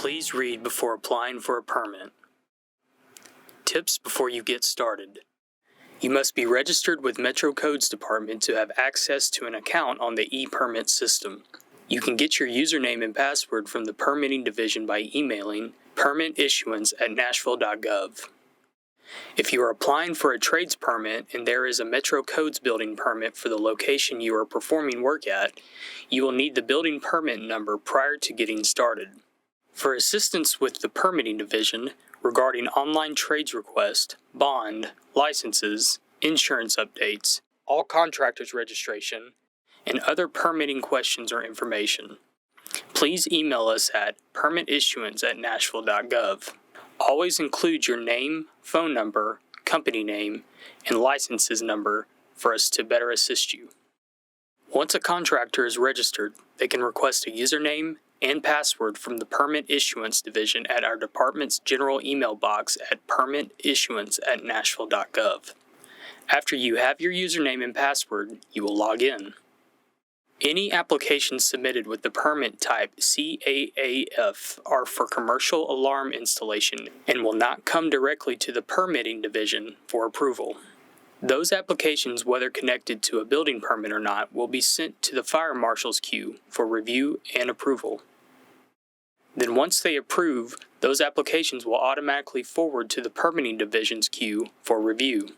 Please read before applying for a permit. Tips before you get started. You must be registered with Metro Codes Department to have access to an account on the e-permit system. You can get your username and password from the permitting division by emailing permitissuance@nashville.gov. If you are applying for a trades permit and there is a Metro Codes building permit for the location you are performing work at, you will need the building permit number prior to getting started. For assistance with the permitting division regarding online trades request, bond, licenses, insurance updates, all contractors registration, and other permitting questions or information, please email us at permitissuance@nashville.gov. Always include your name, phone number, company name, and licenses number for us to better assist you. Once a contractor is registered, they can request a username and password from the Permit Issuance Division at our department's general email box at permitissuance@nashville.gov. After you have your username and password, you will log in. Any applications submitted with the permit type CAAF are for commercial alarm installation and will not come directly to the permitting division for approval. Those applications, whether connected to a building permit or not, will be sent to the fire marshal's queue for review and approval. Then once they approve, those applications will automatically forward to the permitting division's queue for review.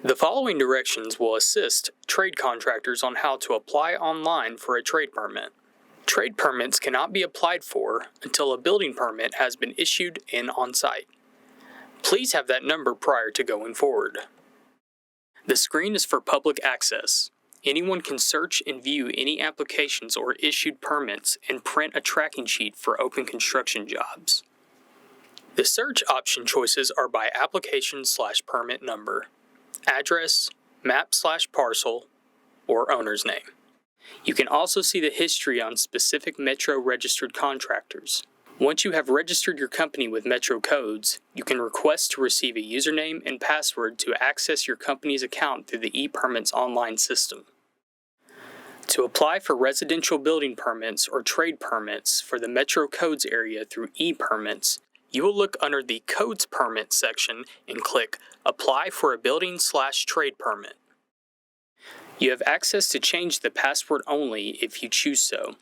The following directions will assist trade contractors on how to apply online for a trade permit. Trade permits cannot be applied for until a building permit has been issued and on site. Please have that number prior to going forward. The screen is for public access. Anyone can search and view any applications or issued permits and print a tracking sheet for open construction jobs. The search option choices are by application/permit number, address, map/parcel, or owner's name. You can also see the history on specific Metro registered contractors. Once you have registered your company with Metro Codes, you can request to receive a username and password to access your company's account through the ePermits online system. To apply for residential building permits or trade permits for the Metro Codes area through ePermits, you will look under the Codes Permit section and click Apply for a Building/Trade Permit. You have access to change the password only if you choose so.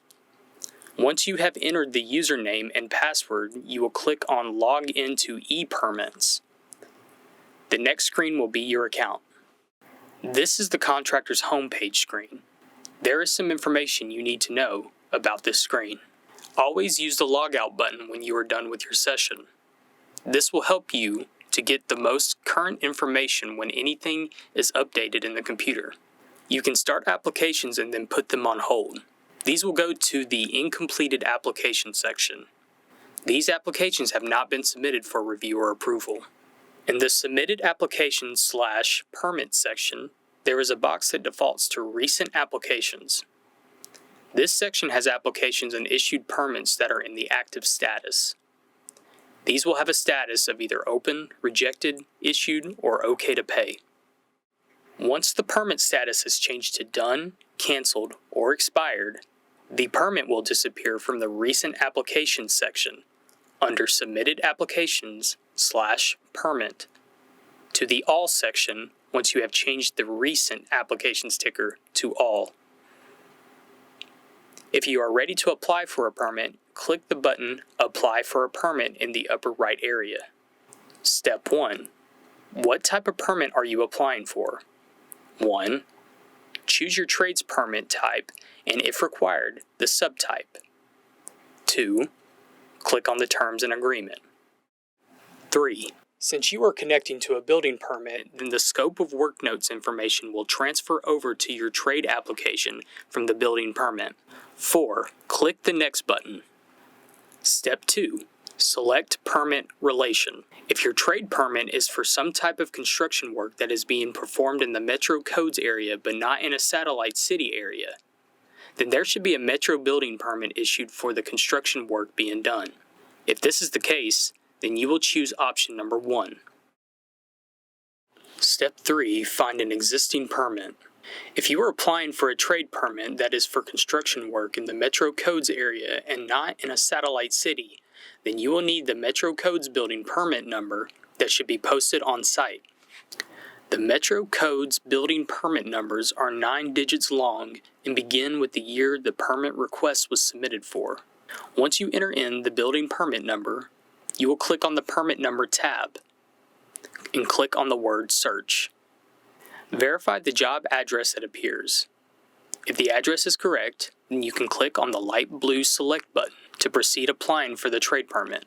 Once you have entered the username and password, you will click on Log into ePermits. The next screen will be your account. This is the contractor's homepage screen. There is some information you need to know about this screen. Always use the logout button when you are done with your session. This will help you to get the most current information when anything is updated in the computer. You can start applications and then put them on hold. These will go to the Incompleted Application section. These applications have not been submitted for review or approval. In the Submitted Application/Permit section, there is a box that defaults to Recent Applications. This section has applications and issued permits that are in the active status. These will have a status of either open, rejected, issued, or okay to pay. Once the permit status is changed to done, canceled, or expired, the permit will disappear from the Recent Applications section under Submitted Applications/Permit to the All section once you have changed the Recent Applications ticker to All. If you are ready to apply for a permit, click the button Apply for a Permit in the upper right area. Step 1. What type of permit are you applying for? 1. Choose your trades permit type and, if required, the subtype. 2. Click on the Terms and Agreement. 3. Since you are connecting to a building permit, then the scope of work notes information will transfer over to your trade application from the building permit. 4. Click the Next button. Step 2. Select Permit Relation. If your trade permit is for some type of construction work that is being performed in the Metro Codes area but not in a satellite city area, then there should be a Metro building permit issued for the construction work being done. If this is the case, then you will choose option number 1. Step 3. Find an existing permit. If you are applying for a trade permit that is for construction work in the Metro Codes area and not in a satellite city, then you will need the Metro Codes building permit number that should be posted on site. The Metro Codes building permit numbers are 9 digits long and begin with the year the permit request was submitted for. Once you enter in the building permit number, you will click on the Permit Number tab and click on the word Search. Verify the job address that appears. If the address is correct, then you can click on the light blue Select button to proceed applying for the trade permit.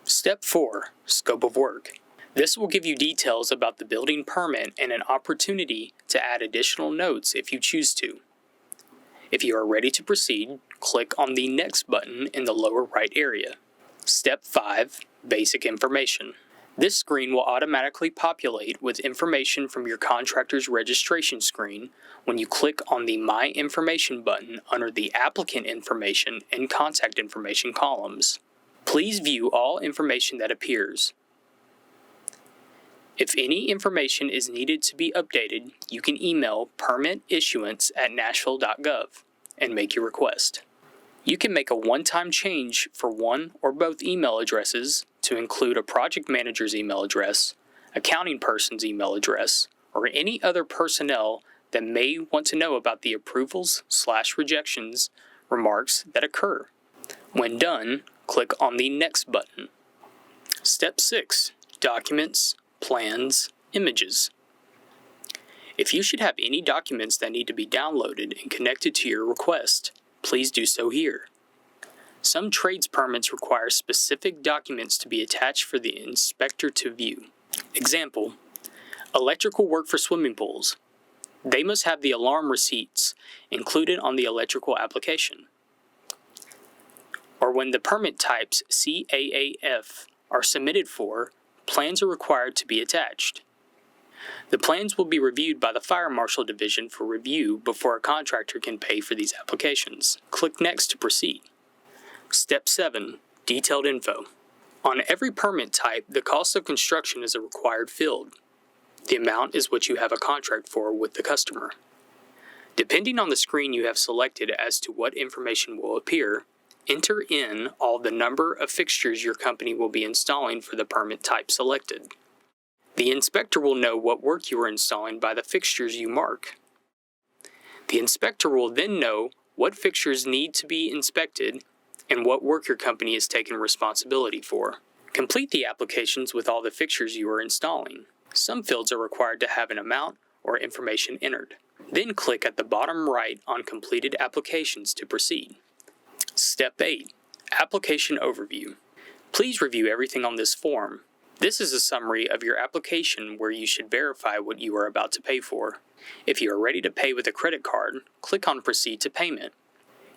Step 4. Scope of Work. This will give you details about the building permit and an opportunity to add additional notes if you choose to. If you are ready to proceed, click on the Next button in the lower right area. Step 5. Basic Information. This screen will automatically populate with information from your contractor's registration screen when you click on the My Information button under the Applicant Information and Contact Information columns. Please view all information that appears. If any information is needed to be updated, you can email permitissuance@nashville.gov and make your request. You can make a one-time change for one or both email addresses to include a project manager's email address, accounting person's email address, or any other personnel that may want to know about the approvals/rejections remarks that occur. When done, click on the Next button. Step 6. Documents, Plans, Images. If you should have any documents that need to be downloaded and connected to your request, please do so here. Some trades permits require specific documents to be attached for the inspector to view. Example: electrical work for swimming pools. They must have the alarm receipts included on the electrical application. Or when the permit types CAAF are submitted for, plans are required to be attached. The plans will be reviewed by the Fire Marshal Division for review before a contractor can pay for these applications. Click Next to proceed. Step 7. Detailed Info. On every permit type, the cost of construction is a required field. The amount is what you have a contract for with the customer. Depending on the screen you have selected as to what information will appear, enter in all the number of fixtures your company will be installing for the permit type selected. The inspector will know what work you are installing by the fixtures you mark. The inspector will then know what fixtures need to be inspected and what work your company is taking responsibility for. Complete the applications with all the fixtures you are installing. Some fields are required to have an amount or information entered. Then click at the bottom right on Completed Applications to proceed. Step 8. Application Overview. Please review everything on this form. This is a summary of your application where you should verify what you are about to pay for. If you are ready to pay with a credit card, click on Proceed to Payment.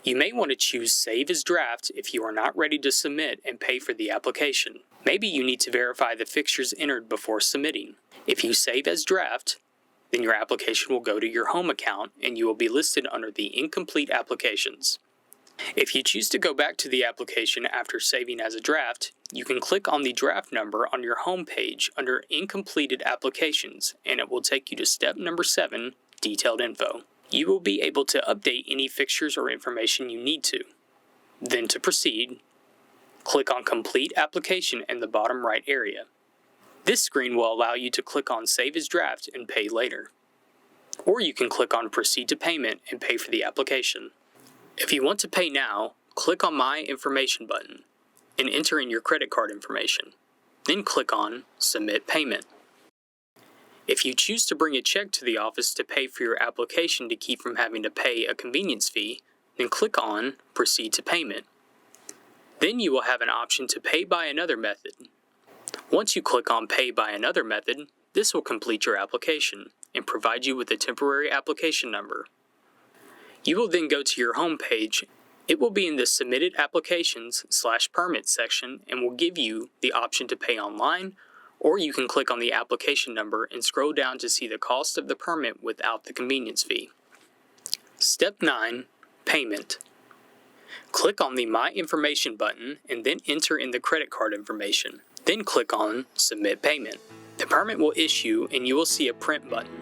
You may want to choose Save as Draft if you are not ready to submit and pay for the application. Maybe you need to verify the fixtures entered before submitting. If you save as draft, then your application will go to your home account and you will be listed under the Incomplete Applications. If you choose to go back to the application after saving as a draft, you can click on the draft number on your home page under Incompleted Applications, and it will take you to step number 7, Detailed Info. You will be able to update any fixtures or information you need to. Then to proceed, click on Complete Application in the bottom right area. This screen will allow you to click on Save as Draft and pay later. Or you can click on Proceed to Payment and pay for the application. If you want to pay now, click on My Information button and enter in your credit card information. Then click on Submit Payment. If you choose to bring a check to the office to pay for your application to keep from having to pay a convenience fee, then click on Proceed to Payment. Then you will have an option to pay by another method. Once you click on Pay by Another Method, this will complete your application and provide you with a temporary application number. You will then go to your home page. It will be in the Submitted Applications/Permits section and will give you the option to pay online, or you can click on the application number and scroll down to see the cost of the permit without the convenience fee. Step 9. Payment. Click on the My Information button and then enter in the credit card information. Then click on Submit Payment. The permit will issue and you will see a print button.